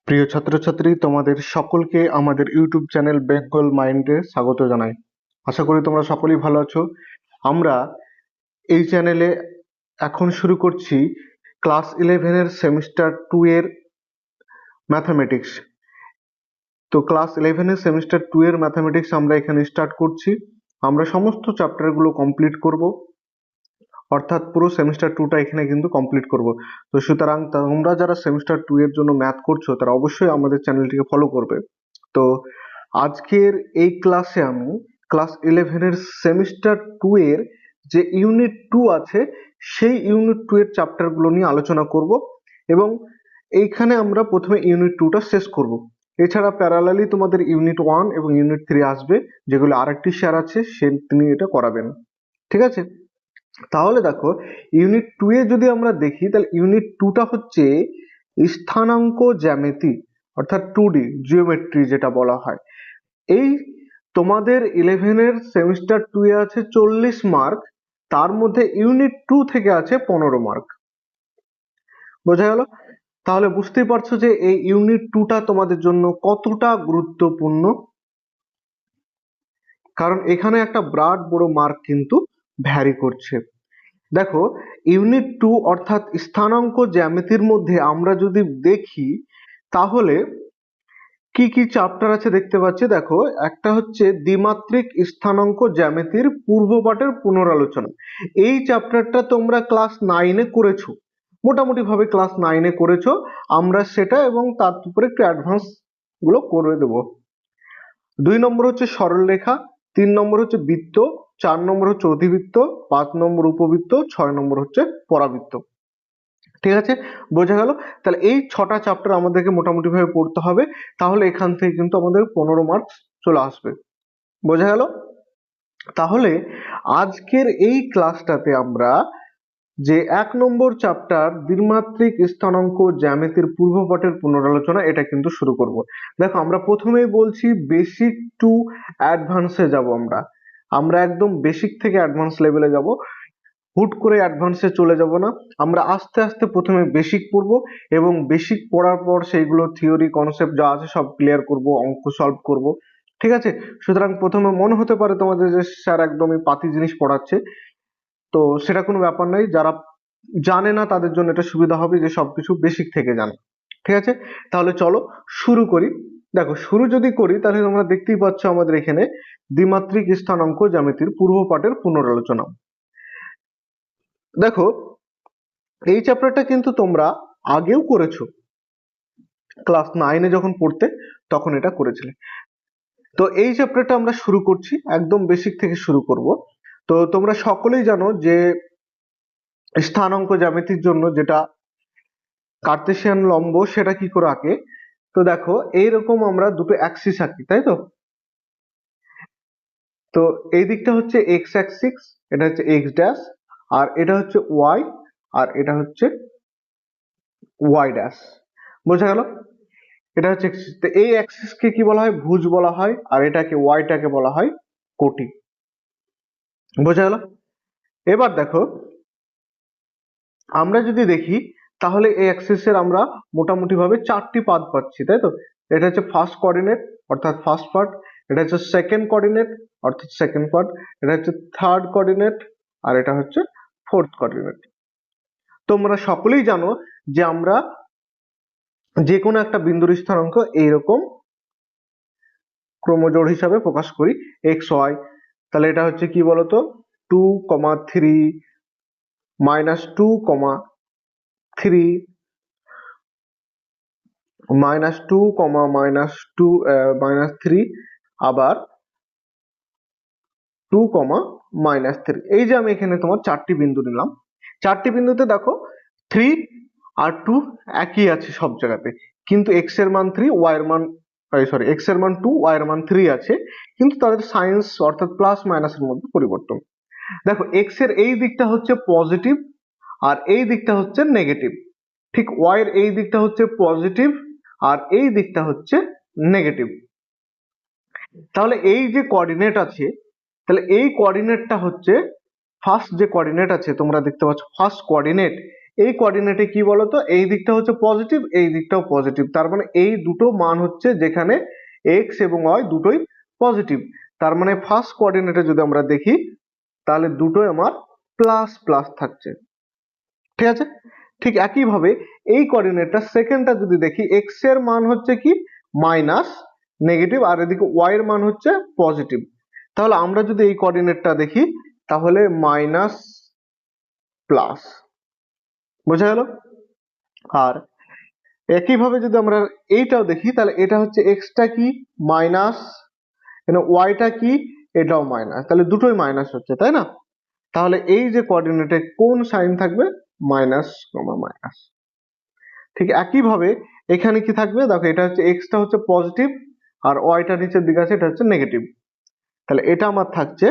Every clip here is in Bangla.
প্রিয় ছাত্রছাত্রী, তোমাদের সকলকে আমাদের ইউটিউব চ্যানেল বেঙ্গল মাইন্ডে স্বাগত জানাই। আশা করি তোমরা সকলেই ভালো আছো। আমরা এই চ্যানেলে এখন শুরু করছি ক্লাস 11-এর সেমিস্টার 2 এর ম্যাথামেটিক্স। তো ক্লাস 11-এর সেমিস্টার 2 এর ম্যাথামেটিক্স আমরা এখানে স্টার্ট করছি। আমরা সমস্ত চ্যাপ্টারগুলো কমপ্লিট করব, অর্থাৎ পুরো সেমিস্টার 2টা এখানে কিন্তু কমপ্লিট করব। তো সুতরাং তোমরা যারা সেমিস্টার 2 এর জন্য ম্যাথ করছো তারা অবশ্যই আমাদের চ্যানেলটিকে ফলো করবে। তো আজকের এই ক্লাসে আমি ক্লাস 11-এর সেমিস্টার 2 এর যে ইউনিট 2 আছে সেই ইউনিট 2 এর চ্যাপ্টারগুলো নিয়ে আলোচনা করব এবং এইখানে আমরা প্রথমে ইউনিট 2টা শেষ করব। এছাড়া প্যারালালি তোমাদের ইউনিট 1 এবং ইউনিট 3 আসবে, যেগুলো আরেকটি স্যার আছে তিনি এটা করাবেন। ঠিক আছে, তাহলে দেখো ইউনিট 2 এ যদি আমরা দেখি তাহলে ইউনিট 2টা হচ্ছে স্থানাঙ্ক জ্যামিতি, অর্থাৎ 2D জিওমেট্রি যেটা বলা হয়। এই তোমাদের 11-এর সেমিস্টার 2 এ আছে 40 মার্ক, তার মধ্যে ইউনিট 2 থেকে আছে 15 মার্ক। বোঝা গেল? তাহলে বুঝতেই পারছো যে এই ইউনিট 2টা তোমাদের জন্য কতটা গুরুত্বপূর্ণ, কারণ এখানে একটা বিরাট বড় মার্ক কিন্তু ভ্যারি করছে। দেখো ইউনিট 2 অর্থাৎ স্থানাঙ্ক জ্যামিতির মধ্যে আমরা যদি দেখি তাহলে কি কি চ্যাপ্টার আছে দেখতে পাচ্ছি। দেখো একটা হচ্ছে দ্বিমাত্রিক স্থানাঙ্ক জ্যামিতির পূর্বপাঠের পুনরালোচনা। এই চ্যাপ্টারটা তোমরা ক্লাস 9-এ করেছো, মোটামুটি ভাবে ক্লাস 9-এ করেছো। আমরা সেটা এবং তার উপরে একটু অ্যাডভান্স গুলো করে দেবো। 2 নম্বর হচ্ছে সরলরেখা, 3 নম্বর হচ্ছে বৃত্ত, 4 নম্বর হচ্ছে অধিবৃত্ত, 5 নম্বর উপবৃত্ত, 6 নম্বর হচ্ছে পরাবৃত্ত। ঠিক আছে, বোঝা গেল? তাহলে এই 6টা চ্যাপ্টার আমাদেরকে মোটামুটি ভাবে পড়তে হবে, তাহলে এখান থেকে কিন্তু আমাদের 15 মার্কস চলে আসবে। বোঝা গেল? তাহলে আজকের এই ক্লাসটাতে আমরা যে 1 নম্বর চ্যাপ্টার দ্বিমাত্রিক স্থানাঙ্ক জ্যামিতির পূর্বপাঠের পুনরালোচনা, এটা কিন্তু শুরু করব। দেখো আমরা প্রথমেই বলছি বেসিক টু অ্যাডভান্সে যাব। আমরা একদম বেসিক থেকে অ্যাডভান্স লেভেলে যাব, হুট করে অ্যাডভান্সে চলে যাব না। আমরা আস্তে আস্তে প্রথমে বেসিক পড়ব এবং বেসিক পড়ার পর সেইগুলো থিওরি কনসেপ্ট যা আছে সব ক্লিয়ার করব, অঙ্ক সলভ করব। ঠিক আছে, সুতরাং প্রথমে মনে হতে পারে তোমাদের যে স্যার একদমই পাতি জিনিস পড়াচ্ছে, তো সেটা কোনো ব্যাপার নয়। যারা জানে না তাদের জন্য এটা সুবিধা হবে যে সবকিছু বেসিক থেকে জানে। ঠিক আছে, তাহলে চলো শুরু করি। দেখো শুরু যদি করি তাহলে তোমরা দেখতেই পাচ্ছ আমাদের এখানে দ্বিমাত্রিক স্থানাঙ্ক জ্যামিতির পূর্বপাঠের পুনরালোচনা। দেখো এই চ্যাপ্টারটা কিন্তু তোমরা আগেও করেছো, ক্লাস 9-এ যখন পড়তে তখন এটা করেছিলে। তো এই চ্যাপ্টারটা আমরা শুরু করছি, একদম বেসিক থেকে শুরু করব। তো তোমরা সকলেই জানো যে স্থানাঙ্ক জ্যামিতির জন্য যেটা কার্তেশিয়ান লম্ব সেটা কি করে আঁকে। তো দেখো এইরকম আমরা দুটো অ্যাক্সিস আঁকি, তাই তো? তো এই দিকটা হচ্ছে এক্স অ্যাক্সিস, এটা হচ্ছে এক্স ড্যাশ, আর এটা হচ্ছে ওয়াই, আর এটা হচ্ছে ওয়াই ড্যাশ। বোঝা গেল? এটা হচ্ছে অ্যাক্সিস। তো এই অ্যাক্সিসকে কি বলা হয়? ভুজ বলা হয়, আর এটাকে ওয়াইটাকে বলা হয় কোটি। বোঝা গেল? এবার দেখো আমরা যদি দেখি তাহলে এই অ্যাক্সিসের আমরা মোটামুটি ভাবে 4টি পাত পাচ্ছি, তাই তো? এটা হচ্ছে ফার্স্ট কোঅর্ডিনেট অর্থাৎ ফার্স্ট পার্ট, এটা হচ্ছে সেকেন্ড কোঅর্ডিনেট অর্থাৎ সেকেন্ড পার্ট, এটা হচ্ছে থার্ড কোঅর্ডিনেট, আর এটা হচ্ছে ফোর্থ কোঅর্ডিনেট। তোমরা সকলেই জানো যে আমরা যে কোনো একটা বিন্দুর স্থানাঙ্ক এইরকম ক্রমজোড় হিসাবে প্রকাশ করি, এক্স ওয়াই। তাহলে এটা হচ্ছে কি বলতো, 2,3 -2,3 -2, -2, -3, আবার 2, -3। এই যে আমি এখানে তোমার 4টি বিন্দু নিলাম। 4টি বিন্দুতে দেখো 3 আর 2 একই আছে সব জায়গাতে, কিন্তু x এর মান 3, y এর মান x এর মান 2, y এর মান 3 আছে, কিন্তু তাদের সাইন্স অর্থাৎ প্লাস মাইনাসের মধ্যে পরিবর্তন। দেখো x এর এই দিকটা হচ্ছে পজিটিভ আর এই দিকটা হচ্ছে নেগেটিভ, ঠিক y এর এই দিকটা হচ্ছে পজিটিভ আর এই দিকটা হচ্ছে নেগেটিভ। তাহলে এই যে কোঅর্ডিনেট আছে, তাহলে এই কোঅর্ডিনেটটা হচ্ছে ফার্স্ট যে কোঅর্ডিনেট আছে, তোমরা দেখতে পাচ্ছ ফার্স্ট কোঅর্ডিনেট, এই কোঅর্ডিনেটে কি বলতো, এই দিকটা হচ্ছে পজিটিভ, এই দিকটাও পজিটিভ, তার মানে এই দুটো মান হচ্ছে যেখানে এক্স এবং ওয়াই দুটোই পজিটিভ। তার মানে ফার্স্ট কোঅর্ডিনেটে যদি আমরা দেখি তাহলে দুটোই আমার প্লাস প্লাস থাকছে, ঠিক আছে। ঠিক একইভাবে এই কোঅর্ডিনেটটা সেকেন্ডটা যদি দেখি, এক্স এর মান হচ্ছে কি মাইনাস নেগেটিভ, আর এদিকে ওয়াই এর মান হচ্ছে পজিটিভ। তাহলে আমরা যদি এই কোঅর্ডিনেটটা দেখি তাহলে মাইনাস প্লাস, বোঝা গেল। আর একইভাবে যদি আমরা এইটাও দেখি তাহলে এটা হচ্ছে এক্সটা কি মাইনাস, ওয়াইটা কি এটাও মাইনাস, তাহলে দুটোই মাইনাস হচ্ছে, তাই না। তাহলে এই যে কোঅর্ডিনেটে কোন সাইন থাকবে, মাইনাস কমা মাইনাস। ঠিক একইভাবে এখানে কি থাকবে, দেখো এটা হচ্ছে এক্সটা হচ্ছে পজিটিভ আর ওয়াইটা নিচের দিকে আছে এটা হচ্ছে নেগেটিভ, তাহলে এটা আমার থাকছে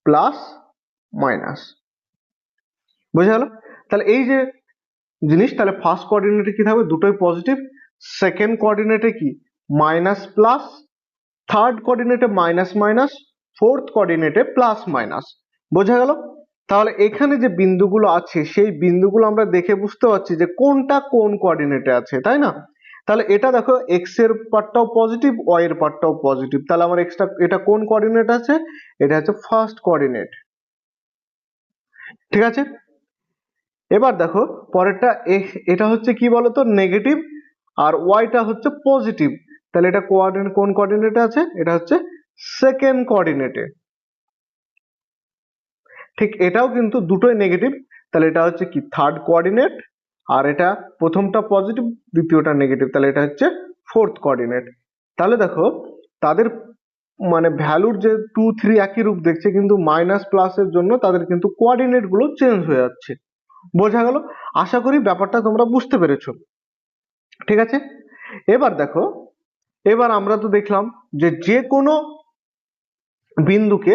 প্লাস মাইনাস, বোঝা গেল। তাহলে এই যে জিনিস, তাহলে ফার্স্ট কোঅর্ডিনেটে কি থাকবে, দুটোই পজিটিভ, সেকেন্ড কোঅর্ডিনেটে কি মাইনাস প্লাস, থার্ড কোঅর্ডিনেটে মাইনাস মাইনাস, ফোর্থ কোঅর্ডিনেটে প্লাস মাইনাস, বোঝা গেল। তাহলে এখানে যে বিন্দুগুলো আছে সেই বিন্দুগুলো আমরা দেখে বুঝতে পারছি যে কোনটা কোন কোঅর্ডিনেটে আছে, তাই না। তাহলে এটা দেখো এক্স এর পার্টটাও পজিটিভ, ওয়াই এর পার্টটাও পজিটিভ, তাহলে আমার এক্সটা এটা কোন কোঅর্ডিনেট আছে, এটা হচ্ছে ফার্স্ট কোঅর্ডিনেট, ঠিক আছে। এবার দেখো পরেরটা, এটা হচ্ছে কি বলতো নেগেটিভ আর ওয়াইটা হচ্ছে পজিটিভ, তাহলে এটা কোঅর্ডিনেট কোন কোঅর্ডিনেটে আছে, এটা হচ্ছে সেকেন্ড কোঅর্ডিনেটে। ঠিক এটাও কিন্তু দুটোই নেগেটিভ, তাহলে এটা হচ্ছে কি থার্ড কোঅর্ডিনেট, আর এটা প্রথমটা পজিটিভ দ্বিতীয়টা নেগেটিভ, তাহলে এটা হচ্ছে ফোর্থ কোঅর্ডিনেট। তাহলে দেখো তাদের মানে ভ্যালুর যে 2 3 একই রূপ দেখছে, কিন্তু মাইনাস প্লাসের জন্য তাদের কিন্তু কোঅর্ডিনেট গুলো চেঞ্জ হয়ে যাচ্ছে, বোঝা গেল। আশা করি ব্যাপারটা তোমরা বুঝতে পেরেছো, ঠিক আছে। এবার দেখো, এবার আমরা তো দেখলাম যে যে কোনো বিন্দুকে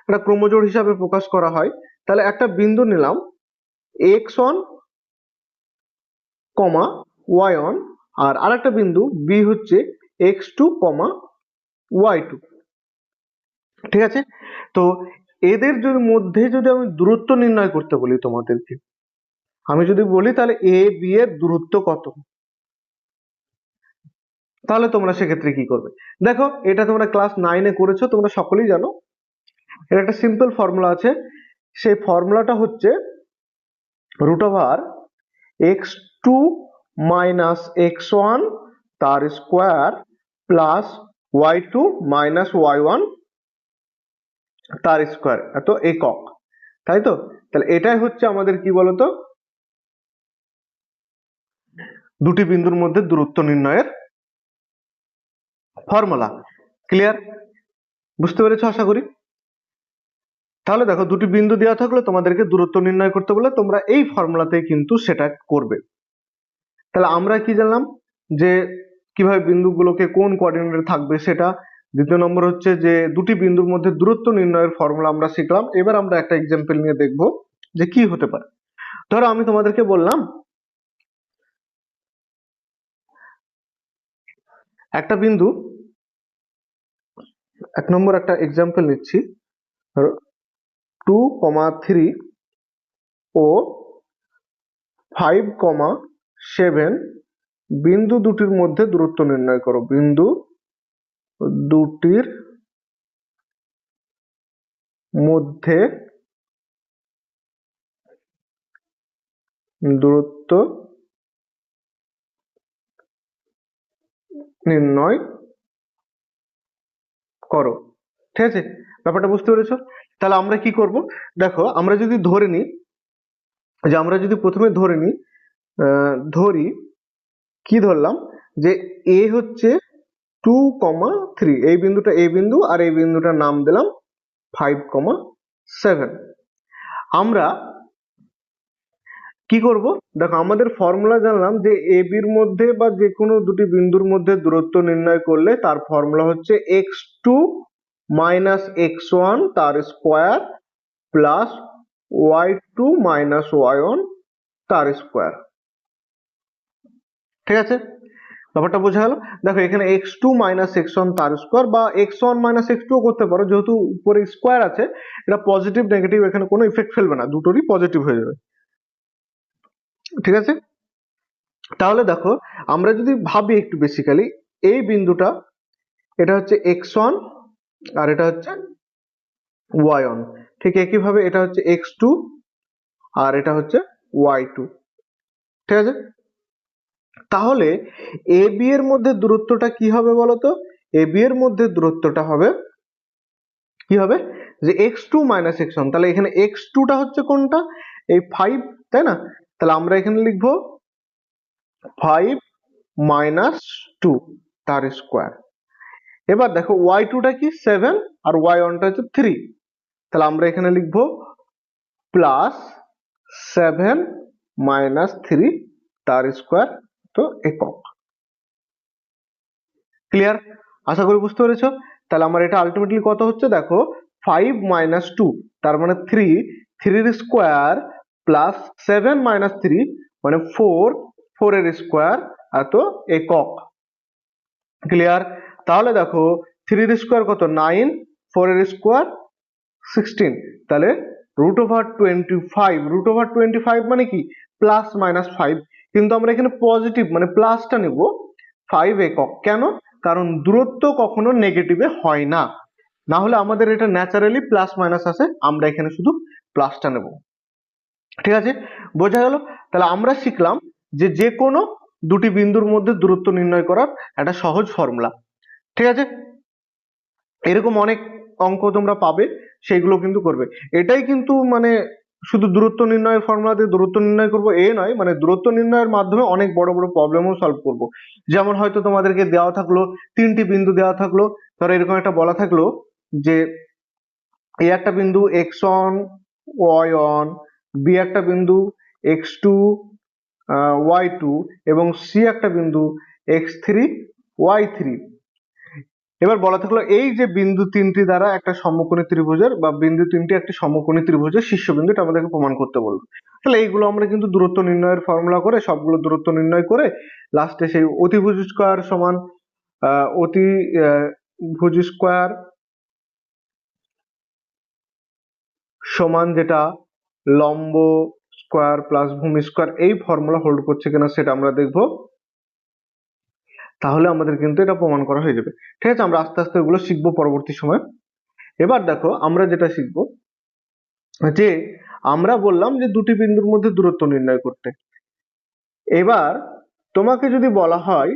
একটা ক্রমজোড় হিসাবে প্রকাশ করা হয়, তাহলে একটা বিন্দু নিলাম x1 কমা y1, আর আরেকটা বিন্দু b হচ্ছে x2 কমা y2, ঠিক আছে। তো এদের যদি মধ্যে যদি আমি দূরত্ব নির্ণয় করতে বলি তোমাদেরকে, আমি যদি বলি তাহলে a b এর দূরত্ব কত, তাহলে তোমরা সেক্ষেত্রে কি করবে। দেখো এটা তোমরা ক্লাস 9-এ করেছো, তোমরা সকলেই জানো। এর একটা সিম্পল ফর্মুলা আছে, সেই ফর্মুলাটা হচ্ছে √(x2 - x1) তার স্কোয়ার প্লাস y2 - y1 তার স্কোয়ার, এত একক, তাই তো। তাহলে এটাই হচ্ছে আমাদের কি বলতো দুটি বিন্দুর মধ্যে দূরত্ব নির্ণয়ের ফর্মুলা। ক্লিয়ার, বুঝতে পেরেছো আশা করি। তাহলে দেখো দুটি বিন্দু দেওয়া থাকলে তোমাদেরকে দূরত্ব নির্ণয় করতে বলে তোমরা এই ফর্মুলাতেই কিন্তু সেটা করবে। তাহলে আমরা কি জানলাম যে কিভাবে বিন্দুগুলোকে কোন কোঅর্ডিনেটে থাকবে সেটা। দ্বিতীয় নম্বর হচ্ছে যে দুটি বিন্দুর মধ্যে দূরত্ব নির্ণয়ের ফর্মুলা আমরা শিখলাম। এবার আমরা একটা এক্সাম্পল নিয়ে দেখব যে কি হতে পারে। ধরো আমি তোমাদেরকে বললাম একটা বিন্দু, এক নম্বর একটা এক্সাম্পল নিচ্ছি, ধরো 2,3 ও 5,7 বিন্দু দুটির মধ্যে দূরত্ব নির্ণয় করো। বিন্দু দুটির মধ্যে দূরত্ব নির্ণয় করো, ঠিক আছে। ব্যাপারটা বুঝতে পেরেছো। তাহলে আমরা কি করব, দেখো আমরা যদি ধরে নিই যে আমরা যদি প্রথমে ধরে নিই ধরি কি ধরলাম যে এ হচ্ছে 2,3, এই বিন্দুটা এ বিন্দু আর এই বিন্দুটার নাম দিলাম 5,7। আমরা কি করব, দেখো আমাদের ফর্মুলা জানলাম যে এ বির মধ্যে বা যে কোনো দুটি বিন্দুর মধ্যে দূরত্ব নির্ণয় করলে তার ফর্মুলা হচ্ছে x2 - x1 তার স্কোয়ার প্লাস y2 - y1 তার স্কোয়ার, ঠিক আছে। ব্যাপারটা বোঝা গেল। দেখো এখানে x2 - x1 তার স্কোয়ার বা x1 - x2 করতে পারো, যেহেতু উপরে স্কোয়ার আছে এটা পজিটিভ নেগেটিভ এখানে কোনো ইফেক্ট ফেলবে না, দুটোরই পজিটিভ হয়ে যাবে। ঠিক আছে? তাহলে দেখো আমরা যদি ভাবি একটু বেসিক্যালি, এই বিন্দুটা এটা হচ্ছে x1 আর এটা হচ্ছে y1, ঠিক একইভাবে এটা হচ্ছে x2 আর এটা হচ্ছে y2। ঠিক আছে? তাহলে এ বি এর মধ্যে দূরত্বটা কি হবে বলতো? এ বি এর মধ্যে দূরত্বটা হবে কি হবে, যে x2 মাইনাস x1। তাহলে এখানে x2 টা হচ্ছে কোনটা, এই 5, তাই না? তাহলে আমরা এখানে লিখবো 5 মাইনাস 2 তার স্কোয়ার। এবার দেখো y2 টা কি 7 আর y1 টা হচ্ছে 3, তাহলে আমরা এখানে লিখবো প্লাস 7 মাইনাস 3 তার স্কোয়ার, তো একক। ক্লিয়ার? আশা করি বুঝতে পেরেছো। তাহলে আমার এটা আলটিমেটলি কত হচ্ছে দেখো, 5 মাইনাস 2 তার মানে 3, 3 এর স্কোয়ার প্লাস 7 মাইনাস 3 মানে 4, 4 এর স্কোয়ার এত একক। ক্লিয়ার? তাহলে দেখো 3 এর স্কোয়ার কত 9, 4 এর স্কোয়ার 16, তাহলে √25, √25 মানে কি প্লাস মাইনাস 5, কিন্তু আমরা এখানে পজিটিভ মানে প্লাসটা নেব 5 একক। কেন? কারণ দূরত্ব কখনো নেগেটিভে হয় না, না হলে আমাদের এটা ন্যাচারালি প্লাস মাইনাস আসে, আমরা এখানে শুধু প্লাসটা নেব। ঠিক আছে, বোঝা গেল? তাহলে আমরা শিখলাম যে যে কোনো দুটি বিন্দুর মধ্যে দূরত্ব নির্ণয় করার একটা সহজ ফর্মুলা। ঠিক আছে, এরকম অনেক অঙ্ক তোমরা পাবে, সেগুলো কিন্তু করবে। এটাই কিন্তু মানে শুধু দূরত্ব নির্ণয়ের ফর্মুলা দিয়ে দূরত্ব নির্ণয় করব এ নয়, মানে দূরত্ব নির্ণয়ের মাধ্যমে অনেক বড় বড় প্রবলেমও সলভ করব। যেমন হয়তো তোমাদেরকে দেওয়া থাকলো তিনটি বিন্দু দেওয়া থাকলো, ধরো এরকম একটা বলা থাকলো যে এ একটা বিন্দু x1 y1, বি একটা বিন্দু x2 y2 এবং সি একটা বিন্দু x3 y3। এবার বলা থাকলো এই যে বিন্দু তিনটি দ্বারা একটা সমকোণী ত্রিভুজের বা বিন্দু তিনটি একটি সমকোণী ত্রিভুজের শীর্ষবিন্দুটা আমাদেরকে প্রমাণ করতে বললো। তাহলে এইগুলো আমরা কিন্তু দূরত্ব নির্ণয়ের ফর্মুলা করে সবগুলো দূরত্ব নির্ণয় করে লাস্টে সেই অতিভুজ স্কয়ার সমান অতিভুজ স্কয়ার সমান যেটা লম্ব স্কয়ার প্লাস ভূমি স্কয়ার, এই ফর্মুলা হোল্ড করছে কিনা সেটা আমরা দেখবো। তাহলে আমাদের কিন্তু এটা প্রমাণ করা হয়ে যাবে। ঠিক আছে, আমরা আস্তে আস্তে এগুলো শিখবো পরবর্তী সময়। এবার দেখো আমরা যেটা শিখবো যে আমরা বললাম যে দুটি বিন্দুর মধ্যে দূরত্ব নির্ণয় করতে। এবার তোমাকে যদি বলা হয়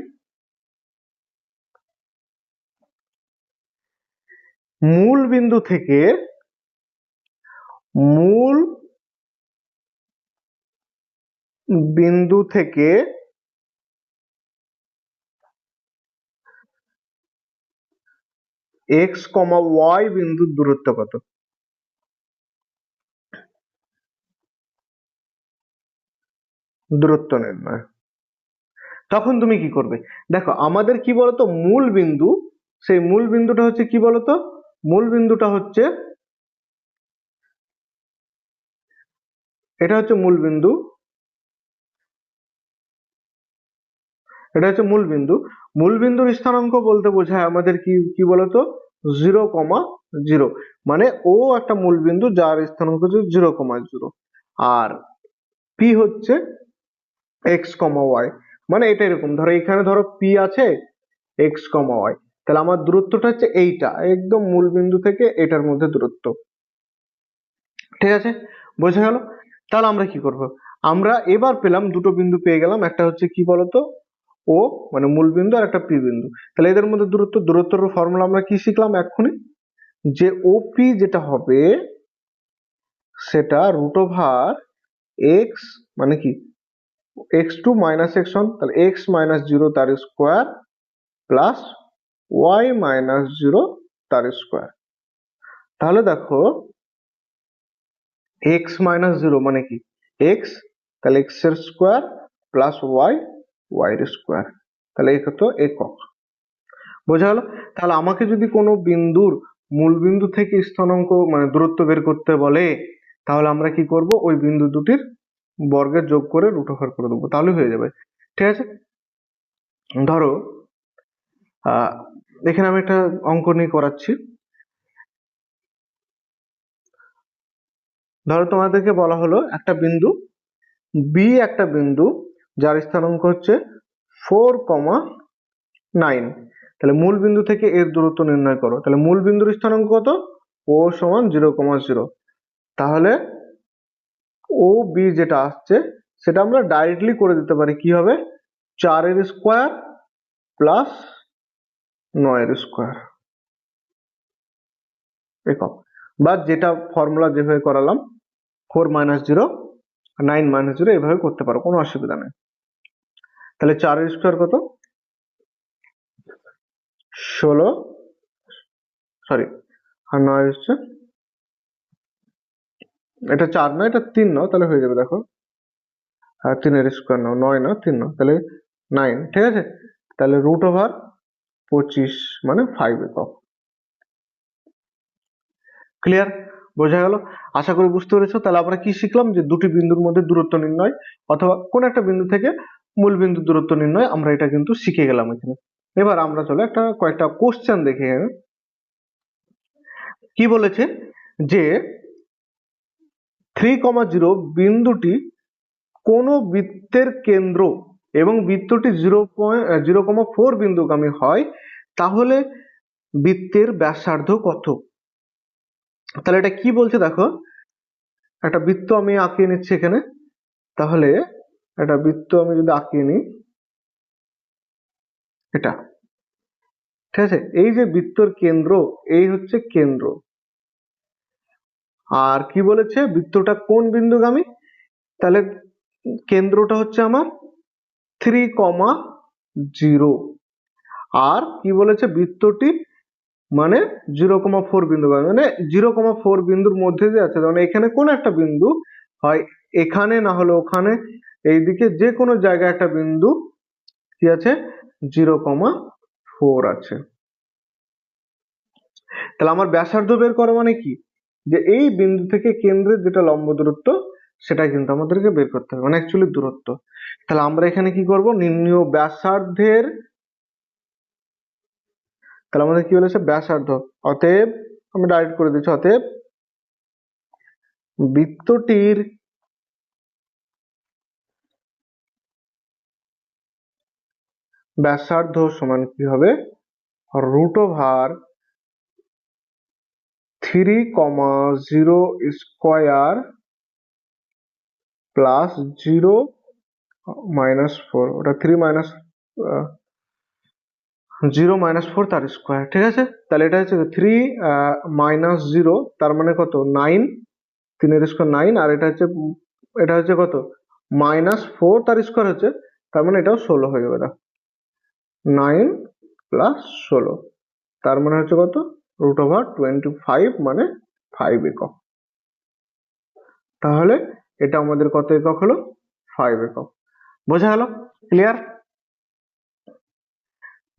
মূল বিন্দু থেকে মূল বিন্দু থেকে x, y বিন্দুর দূরত্ব কত, দূরত্ব নির্ণয়, তখন তুমি কি করবে? দেখো আমাদের কি বলতো মূল বিন্দু, সেই মূল বিন্দুটা হচ্ছে কি বলতো, মূল বিন্দুটা হচ্ছে এটা হচ্ছে মূল বিন্দু, এটা হচ্ছে মূল বিন্দু। মূল বিন্দুর স্থানাঙ্ক বলতে বোঝায় আমাদের কি কি বলতো 0,0, মানে ও একটা মূল বিন্দু যার স্থানাঙ্ক হচ্ছে 0,0, আর পি হচ্ছে x, y, মানে এটা এরকম ধরো এখানে ধরো পি আছে x, y, তাহলে আমার দূরত্বটা হচ্ছে এইটা একদম মূল বিন্দু থেকে এটার মধ্যে দূরত্ব। ঠিক আছে, বোঝা গেল? তাহলে আমরা কি করব, আমরা এবার পেলাম দুটো বিন্দু পেয়ে গেলাম, একটা হচ্ছে কি বলতো ও মানে মূল বিন্দু আর একটা পি বিন্দু। তাহলে এদের মধ্যে দূরত্বের ফর্মুলা আমরা কি শিখলাম এক্ষুনি, যে ওপি যেটা হবে সেটা √x মানে কি x2 মাইনাস x1, তাহলে x মাইনাস 0 তার স্কোয়ার প্লাস y মাইনাস 0 তার স্কোয়ার। তাহলে দেখো x মাইনাস 0 মানে কি x, তাহলে x এর স্কোয়ার প্লাস y, y এর স্কোয়ার, তাহলে এই কত একক। বোঝা গেল? তাহলে আমাকে যদি কোনো বিন্দুর মূল বিন্দু থেকে স্থানাঙ্ক মানে দূরত্ব বের করতে বলে, তাহলে আমরা কি করব ওই বিন্দু দুটির বর্গের যোগ করে √ওভার করে দেবো, তাহলে হয়ে যাবে। ঠিক আছে, ধরো আহ এখানে আমি একটা অঙ্ক নিয়ে করাচ্ছি। ধরো তোমাদেরকে বলা হলো একটা বিন্দু বি একটা বিন্দু যার স্থানাঙ্ক হচ্ছে 4,9। তাহলে মূল বিন্দু থেকে এর দূরত্ব নির্ণয় করো। তাহলে মূল বিন্দুর স্থানাঙ্ক কত? ও সমান 0,0। তাহলে ও বি যেটা আসছে সেটা আমরা ডাইরেক্টলি করে দিতে পারি। কি হবে? 4 এর স্কোয়ার প্লাস 9 এর স্কোয়ার একক, বা যেটা ফর্মুলা যেভাবে করালাম 4 - 0 9 - 0 এভাবে করতে পারো, কোনো অসুবিধা নেই। তাহলে 4 এর স্কোয়ার কত? 16, সরি, আর 9 হচ্ছে, এটা 4 না, এটা 3 নাও, তাহলে হয়ে যাবে। দেখো, আর 3 এর স্কোয়ার নাও, 9 না 3 নাও, তাহলে 9, ঠিক আছে। তাহলে √25 মানে 5 একক। ক্লিয়ার? বোঝা গেল? আশা করি বুঝতে পেরেছো। তাহলে আমরা কি শিখলাম? যে দুটি বিন্দুর মধ্যে দূরত্ব নির্ণয় অথবা কোন একটা বিন্দু থেকে মূল বিন্দুর দূরত্ব নির্ণয় আমরা এটা কিন্তু শিখে গেলাম এখানে। এবার আমরা চলো কয়েকটা কোশ্চেন দেখি এখানে। কি বলেছে? যে 3,0 বিন্দুটি কোন বৃত্তের কেন্দ্র এবং বৃত্তটি 0,4 বিন্দুগামী হয়, তাহলে বৃত্তের ব্যাসার্ধ কত? তাহলে এটা কি বলছে দেখো, একটা বৃত্ত আমি আঁকিয়ে নিচ্ছি এখানে। তাহলে একটা বৃত্ত আমি যদি আঁকিয়ে নিই, এটা, ঠিক আছে। এই যে বৃত্তর কেন্দ্র, এই হচ্ছে কেন্দ্র। আর কি বলেছে? বৃত্তটা কোন বিন্দুগামী? তাহলে কেন্দ্রটা হচ্ছে আমার 3,0। আর কি বলেছে? বৃত্তটি মানে 0,4 বিন্দুগামী, মানে 0,4 বিন্দুর মধ্যে যে আছে, মানে এখানে কোন একটা বিন্দু হয়, এখানে না হলে ওখানে, এইদিকে যে কোনো জায়গায় একটা বিন্দু কি আছে? 0,4 আছে। তাহলে আমার ব্যাসার্ধ বের করা মানে কি? যে এই বিন্দু থেকে কেন্দ্রের যেটা লম্ব দূরত্ব সেটা কিন্তু আমাদেরকে বের করতে হবে, মানে অ্যাকচুয়ালি দূরত্ব। তাহলে আমরা এখানে কি করব? নির্ণীয় ব্যাসার্ধের, তাহলে আমাদের কি বলেছে? ব্যাসার্ধ। অতএব আমি ডাইরেক্ট করে দিচ্ছি, অতএব বৃত্তটির ব্যাসার্ধ সমান কি হবে? √3,0 স্কোয়ার প্লাস 0 - 4, ওটা 0 - 4 তার স্কোয়ার, ঠিক আছে। তাহলে এটা হচ্ছে 3 - 0, তার মানে কত? 9, 3 এর স্কোয়ার 9, আর এটা হচ্ছে কত? -4 তার স্কোয়ার হচ্ছে, তার মানে এটাও 16 হয়ে যাবে। দেখো, 9 + 16, তার মানে হচ্ছে কত? √25 মানে 5 একক। তাহলে এটা আমাদের কত একক হলো? 5 একক। বোঝা গেল? ক্লিয়ার?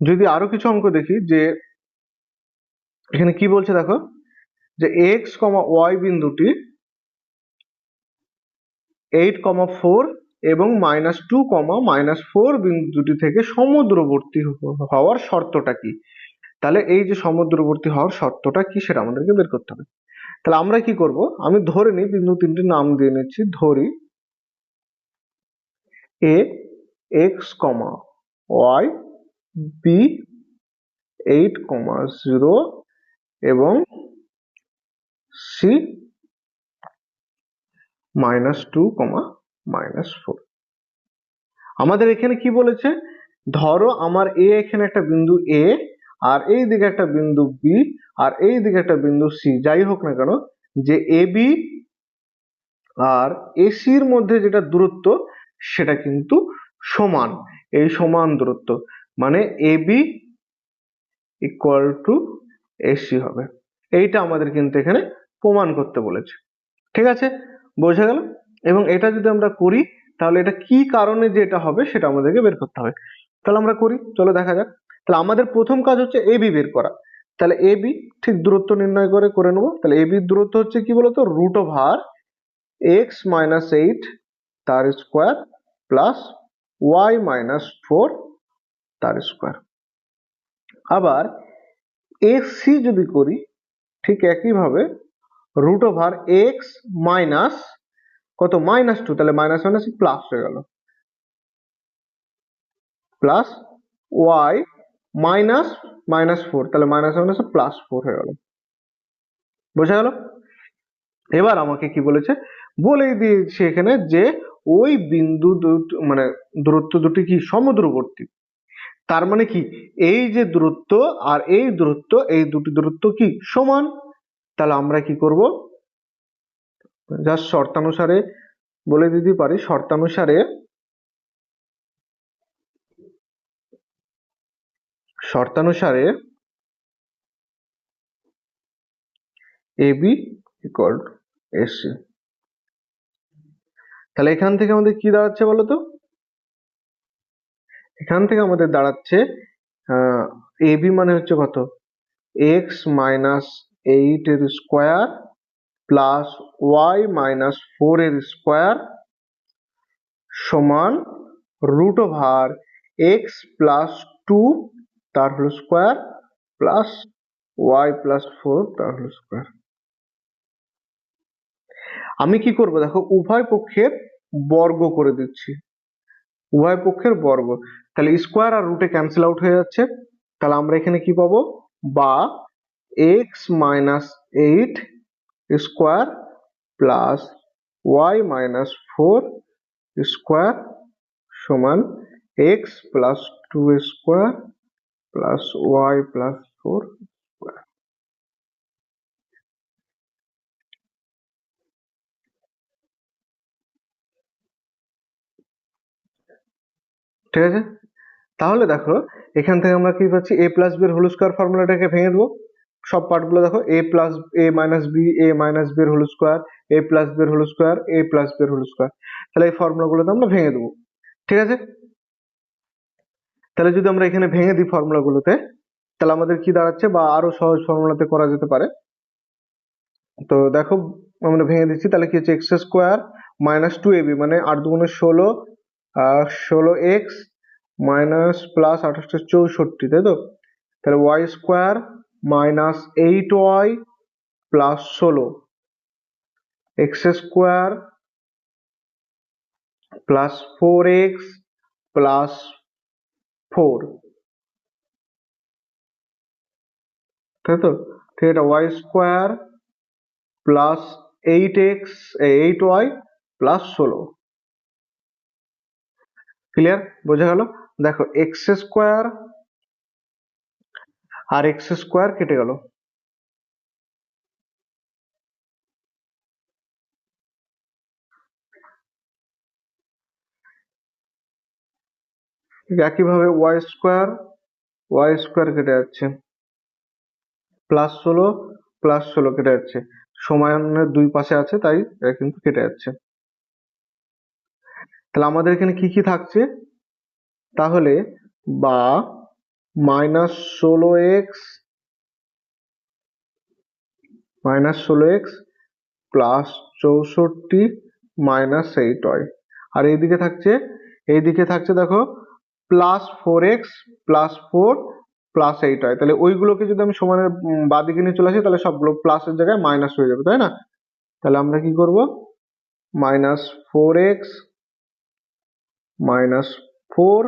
যদি আরো কিছু অঙ্ক দেখি, যে এখানে কি বলছে দেখো, যে x, y বিন্দুটি 8,4 এবং -2, -4 বিন্দুটি থেকে সমদূরবর্তী হওয়ার শর্তটা কি? তাহলে এই যে সমদূরবর্তী হওয়ার শর্তটা কি সেটা আমাদেরকে বের করতে হবে। তাহলে আমরা কি করব? আমি ধরে নিই, বিন্দু তিনটির নাম দিয়ে নিচ্ছি। ধরি a x, y b 8,0 এবং c -2, -4। আমাদের এখানে কি বলেছে? ধরো আমার এ, এখানে একটা বিন্দু এ, আর এই দিকে একটা বিন্দু বি, আর এই দিকে একটা বিন্দু সি, যাই হোক না কেন, যে এ বি আর এসির মধ্যে যেটা দূরত্ব সেটা কিন্তু সমান। এই সমান দূরত্ব মানে A B equal to AC হবে। এইটা আমাদের কিন্তু এখানে প্রমাণ করতে বলেছে, ঠিক আছে। বোঝা গেল? এবং এটা যদি আমরা করি, তাহলে এটা কি কারণে যে এটা হবে সেটা আমাদেরকে বের করতে হবে। তাহলে আমরা করি, চলো দেখা যাক। তাহলে আমাদের প্রথম কাজ হচ্ছে এবি বের করা। তাহলে এবি ঠিক দূরত্ব নির্ণয় করে নেবো। তাহলে এবির দূরত্ব হচ্ছে কি বলতো? √x - 8 তার স্কোয়ার প্লাস y - 4 তার স্কোয়ার। আবার এসি যদি করি, ঠিক একইভাবে √x - কত -2, তাহলে মাইনাস মাইনাস প্লাস হয়ে গেল, প্লাস ওয়াই মাইনাস -4, তাহলে মাইনাস মাইনাস +4 হয়ে গেল। বোঝা গেল? এবার আমাকে কি বলেছে, বলেই দিয়েছে এখানে যে ওই বিন্দু মানে দূরত্ব দুটি কি সমদূরবর্তী। তার মানে কি, এই যে দূরত্ব আর এই দূরত্ব, এই দুটি দূরত্ব কি সমান। তাহলে আমরা কি করব, জাস্ট শর্তানুসারে বলে দিতে পারি, শর্তানুসারে AB ইকুয়াল AC। তাহলে এখান থেকে আমাদের কি দাঁড়াচ্ছে বলতো, এখান থেকে আমাদের দাঁড়াচ্ছে AB মানে হচ্ছে কত, x - 8 এর স্কোয়ার প্লাস y - 4 এর স্কোয়ার সমান √x + 2 তার হোল স্কোয়ার প্লাস y + 4 তার হোল স্কোয়ার। আমি কি করব দেখো, উভয় পক্ষের বর্গ করে দিচ্ছি, উভয় পক্ষের বর্গ। তাহলে স্কোয়ার আর রুটে ক্যান্সেল আউট হয়ে যাচ্ছে। তাহলে আমরা এখানে কি পাবো, বা x - 8 square plus y - 4 square সমান x + 2 square plus y + 4 square. ঠিক আছে? তাহলে দেখো এখান থেকে আমরা কি পাচ্ছি, a + b এর হোল স্কোয়ার ফর্মুলাটাকে ভেঙে দেবো। সব পার্টগুলো দেখো, a - b a - b এর হোল স্কোয়ার, a + b এর হোল স্কোয়ার, a + b এর হোল স্কোয়ার। তাহলে এই ফর্মুলাগুলোতে আমরা ভেঙে দেবো। ঠিক আছে? তাহলে যদি আমরা এখানে ভেঙে দিই ফর্মুলাগুলোতে, তাহলে আমাদের কি দাঁড়াচ্ছে, বা আরো সহজ ফর্মুলাতে করা যেতে পারে। তো দেখো আমরা ভেঙে দিচ্ছি, তাহলে কি হচ্ছে, x² - 2ab মানে 8 × 2 = 16, 16x মাইনাস প্লাস 28 = 64, তাই তো? তাহলে y² - 8y plus 16, x² plus 4x plus 4, তাই তো? ঠিক, এটা y² plus 8y plus 16। Clear? বোঝা গেল? দেখো x² আর x² কেটে গেল, একইভাবে y² কেটে যাচ্ছে, +16 কেটে যাচ্ছে, সমানের দুই পাশে আছে তাই এটা কিন্তু কেটে যাচ্ছে। তাহলে আমাদের এখানে কি কি থাকছে, তাহলে বা -16x প্লাস 64 -8y, আর এইদিকে থাকছে দেখো +4x প্লাস 4 প্লাস 8y। তাহলে ওইগুলোকে যদি আমি সমানের বাঁদিকে নিয়ে চলে আসি, তাহলে সবগুলো প্লাসের জায়গায় মাইনাস হয়ে যাবে, তাই না? তাহলে আমরা কি করব, -4x -4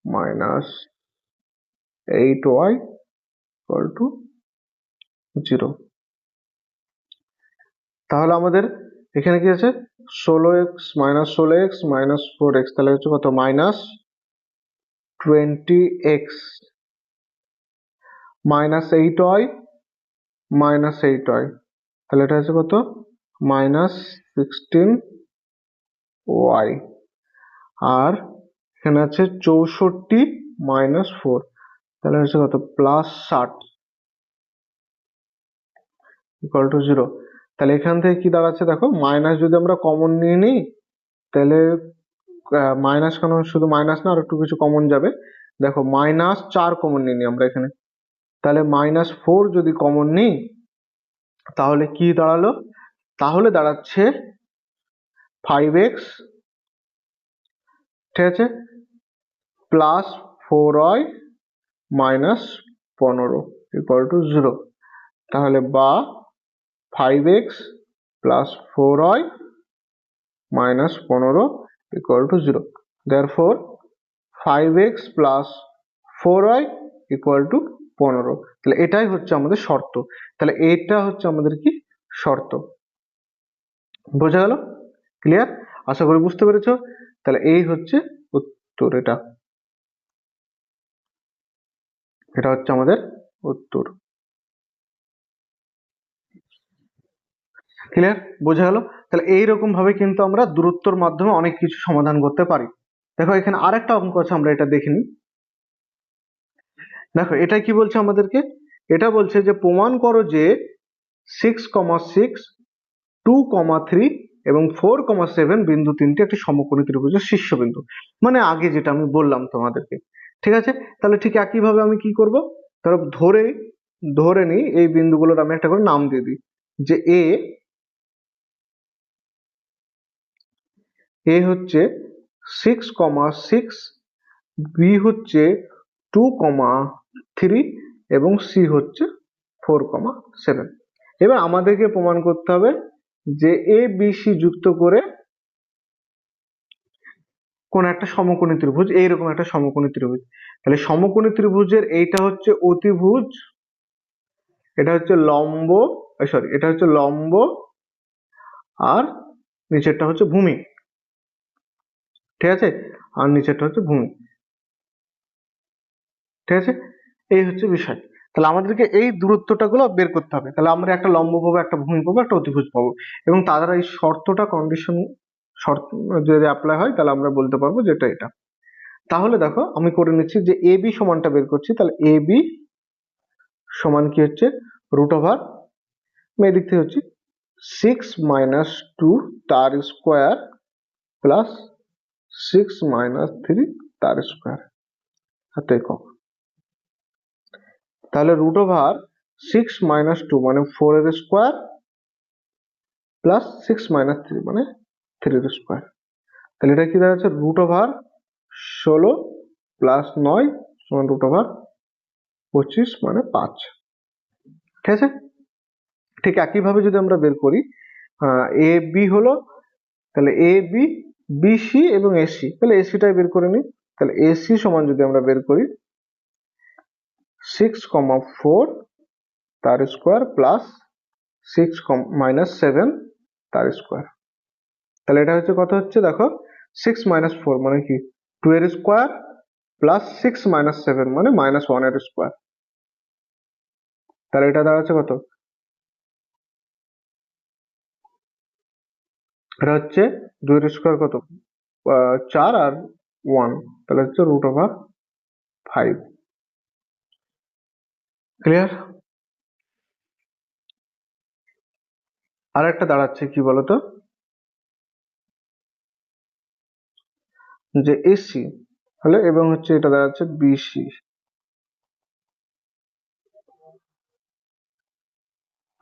-8y = 0। তাহলে আমাদের এখানে কি আছে, 16x -4x, তাহলে হচ্ছে কত, -20x -8y -8y, তাহলে এটা হচ্ছে কত, -16y। আর এখানে আছে 64 -4, তাহলে হচ্ছে কত, +60 = 0। তাহলে এখান থেকে কি দাঁড়াচ্ছে দেখো, মাইনাস যদি আমরা কমন নিয়ে নিই, তাহলে মাইনাস কেন, শুধু মাইনাস না, আর একটু কিছু কমন যাবে। দেখো -4 কমন নিয়ে নিই আমরা এখানে, তাহলে -4 যদি কমন নিই, তাহলে কি দাঁড়ালো, তাহলে দাঁড়াচ্ছে 5x, ঠিক আছে, প্লাস 4y -15 = 0। তাহলে বা 5x plus 4y minus 15 equal to 0। Therefore 5x plus 4y equal to 15। তাহলে এটাই হচ্ছে আমাদের শর্ত। তাহলে এটা হচ্ছে আমাদের কি শর্ত। বোঝা গেল? ক্লিয়ার? আশা করি বুঝতে পেরেছো। তাহলে এই হচ্ছে উত্তর। এটা হচ্ছে আমাদের উত্তর। ক্লিয়ার? বোঝা গেল? তাহলে এইরকম ভাবে কিন্তু আমরা দূরত্বর মাধ্যমে অনেক কিছু সমাধান করতে পারি। দেখো এখানে আরেকটা অঙ্ক আছে, আমরা এটা দেখে নিই। দেখো এটা কি বলছে আমাদেরকে, এটা বলছে যে প্রমাণ করো যে 6,6, 2,3 এবং 4,7 বিন্দু তিনটি একটি সমকোণী ত্রিভুজের শীর্ষবিন্দু। মানে আগে যেটা আমি বললাম তোমাদেরকে। ঠিক আছে? তাহলে ঠিক একইভাবে আমি কি করব, ধরো ধরে নিই এই বিন্দুগুলোর আমি একটা করে নাম দিয়ে দিই, যে এ হচ্ছে 6,6, বি হচ্ছে 2,3 এবং সি হচ্ছে 4,7। এবার আমাদেরকে প্রমাণ করতে হবে যে এ বি সি যুক্ত করে কোন একটা সমকোণী ত্রিভুজ, এইরকম একটা সমকোণী ত্রিভুজ। তাহলে সমকোণী ত্রিভুজের এইটা হচ্ছে অতিভুজ, এটা হচ্ছে লম্ব, সরি এটা হচ্ছে লম্ব, আর নিচেরটা হচ্ছে ভূমি। ঠিক আছে? আর নিচেরটা হচ্ছে ভূমি। ঠিক আছে? এই হচ্ছে বিষয়। তাহলে আমাদেরকে এই দূরত্বটা গুলো বের করতে হবে। তাহলে আমরা একটা লম্ব পাবো, একটা ভূমি পাবো, একটা অতিভুজ পাবো, এবং তাদের এই শর্তটা কন্ডিশন শর্ত যদি অ্যাপ্লাই হয় তাহলে আমরা বলতে পারবো যে এটা। তাহলে দেখো আমি করে নিচ্ছি যে এ বি সমানটা বের করছি। তাহলে এ বি সমান কি হচ্ছে রুট ওভার, এদিক থেকে হচ্ছে 6 - 2 তার স্কোয়ার প্লাস 6 - 3 তার স্কোয়ার হাতে একক। তাহলে রুট ওভার 6 - 2 মানে 4 এর স্কোয়ার প্লাস 6 - 3 মানে 3 এর স্কোয়ার। তাহলে এটা কি দাঁড়াচ্ছে রুট ওভার 16 প্লাস 9 সমান রুট ওভার 25 মানে 5। ঠিক আছে? ঠিক একইভাবে যদি আমরা বের করি এ বি হলো, তাহলে এ বি, বিসি এবং এসি, তাহলে এসিটাই বের করে নিই। তাহলে এসি সমান যদি আমরা বের করি 6,4 তার স্কোয়ার প্লাস 6 - 7 তার স্কোয়ার। তাহলে এটা হচ্ছে কত হচ্ছে দেখো 6 - 4 মানে কি 2 এর স্কোয়ার প্লাস 6 - 7 মানে -1 এর স্কোয়ার। তাহলে এটা দাঁড়াচ্ছে কত, এটা হচ্ছে 2 এর স্কোয়ার কত 4 আর 1, তাহলে হচ্ছে রুট ওভার 5। ক্লিয়ার? আর একটা দাঁড়াচ্ছে কি বলতো, যে এসি হলে এবং হচ্ছে এটা দাঁড়াচ্ছে বিসি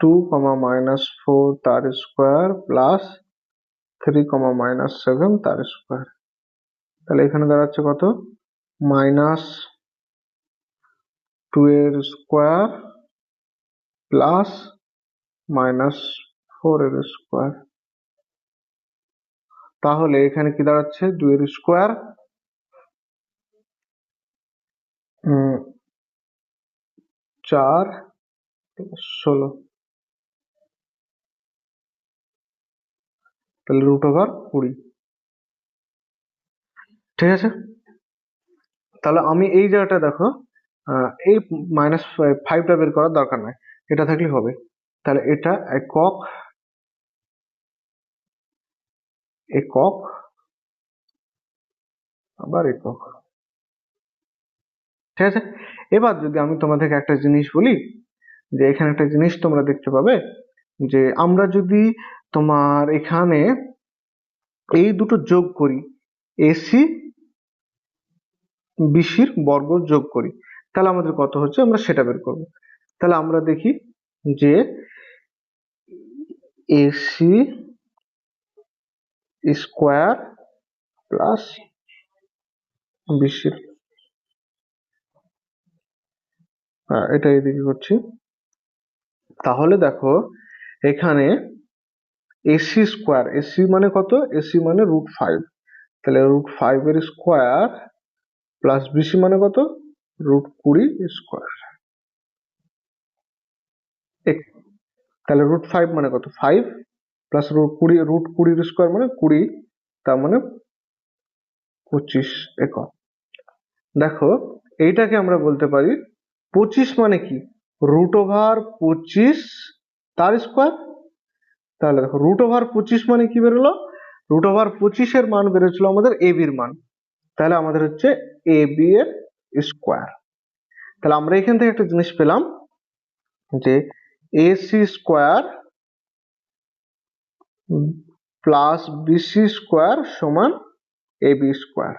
2, -4 তার স্কোয়ার প্লাস 3, -7 তার স্কোয়ার। তাহলে এখানে দাঁড়াচ্ছে কত -2 এর স্কোয়ার প্লাস -4 এর স্কোয়ার। তাহলে এখানে কি দাঁড়াচ্ছে 2 এর স্কোয়ার 4 16, তাহলে রুট ওভার 20। ঠিক আছে? তাহলে আমি এই জায়গাটা দেখো এই -5টা বের করার দরকার নাই, এটা থাকলে হবে। তাহলে এটা একক একক আবার একক। ঠিক আছে? এবার যদি আমি তোমাদেরকে একটা জিনিস বলি, যে এখানে একটা জিনিস তোমরা দেখতে পাবে, যে আমরা যদি তোমার এখানে এই দুটো যোগ করি, এসি বিসির বর্গ যোগ করি, তাহলে আমাদের কত হচ্ছে আমরা সেটা বের করব। তাহলে আমরা দেখি যে এসি স্কোয়ার প্লাস বিসির, এটা এদিকে করছি। তাহলে দেখো এখানে এসি স্কোয়ার, এসি মানে কত, এসি মানে √5, তাহলে √5 এর স্কোয়ার প্লাস বিসি মানে কত, √20 স্কোয়ার। তাহলে √5 মানে কত, 5 প্লাস √20 স্কোয়ার মানে 20, তার মানে 25 একক। দেখো এইটাকে আমরা বলতে পারি 25 মানে কি, √25 তার স্কোয়ার। তাহলে দেখো √25 মানে কি বেরোলো, √25 এর মান বেরোচ্ছিল আমাদের এবির মান, তাহলে আমাদের হচ্ছে এবি এর স্কোয়ার। তাহলে আমরা এখান থেকে একটা জিনিস পেলাম যে AC square plus BC square সমান এবি স্কোয়ার।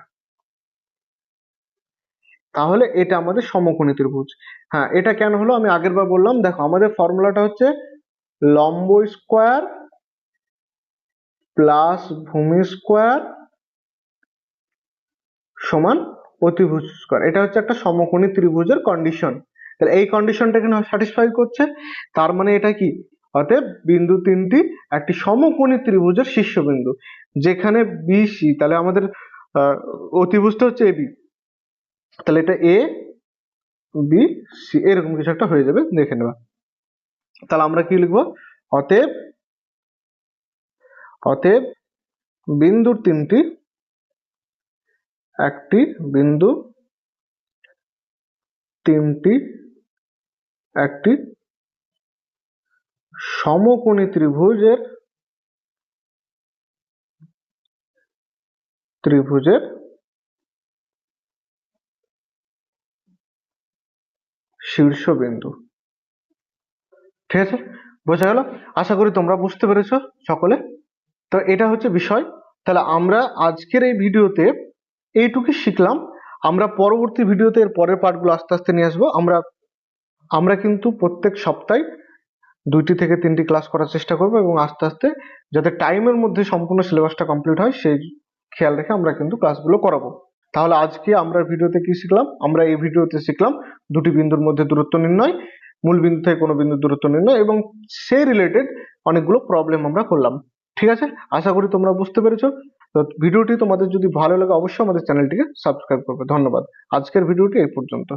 তাহলে এটা আমাদের সমকোণী ত্রিভুজ। হ্যাঁ, এটা কেন হলো আমি আগের বার বললাম, দেখো আমাদের ফর্মুলাটা হচ্ছে লম্ব স্কোয়ার প্লাস ভূমি স্কোয়ার সমান অতিভুজ স্কোয়ার। এটা হচ্ছে একটা সমকোণী ত্রিভুজের কন্ডিশন। তাহলে এই কন্ডিশনটা এখানে স্যাটিসফাই করছে, তার মানে এটা কি, অতএব বিন্দু তিনটি একটি সমকোণী ত্রিভুজের শীর্ষবিন্দু, যেখানে বিসি, তাহলে আমাদের অতিভুজটা হচ্ছে এবি, তাহলে এটা এ বি সি এরকম কিছু একটা হয়ে যাবে, দেখে নেবা। তাহলে আমরা কি লিখবো, অতএব অতএব বিন্দুর তিনটি একটি বিন্দু তিনটি একটি সমকোণী ত্রিভুজের শীর্ষবিন্দু। ঠিক আছে, বোঝা গেল? আশা করি তোমরা বুঝতে পেরেছো সকলে। তো এটা হচ্ছে বিষয়। তাহলে আমরা আজকের এই ভিডিওতে এইটুকু শিখলাম। আমরা পরবর্তী ভিডিওতে এর পরের পার্টগুলো আস্তে আস্তে নিয়ে আসবো। আমরা কিন্তু প্রত্যেক সপ্তাহে 2টি থেকে 3টি ক্লাস করার চেষ্টা করবো, এবং আস্তে আস্তে যাতে টাইমের মধ্যে সম্পূর্ণ সিলেবাসটা কমপ্লিট হয় সেই খেয়াল রেখে আমরা কিন্তু ক্লাসগুলো করাবো। তাহলে আজকে আমরা ভিডিওতে কি শিখলাম, আমরা এই ভিডিওতে শিখলাম দুটি বিন্দুর মধ্যে দূরত্ব নির্ণয়, মূল বিন্দু থেকে কোনো বিন্দুর দূরত্ব নির্ণয়, এবং সেই রিলেটেড অনেকগুলো প্রবলেম আমরা করলাম। ঠিক আছে, আশা করি তোমরা বুঝতে পেরেছো। তো ভিডিওটি তোমাদের যদি ভালো লাগে অবশ্যই আমাদের চ্যানেলটিকে সাবস্ক্রাইব করবে। ধন্যবাদ। আজকের ভিডিওটি এই পর্যন্ত।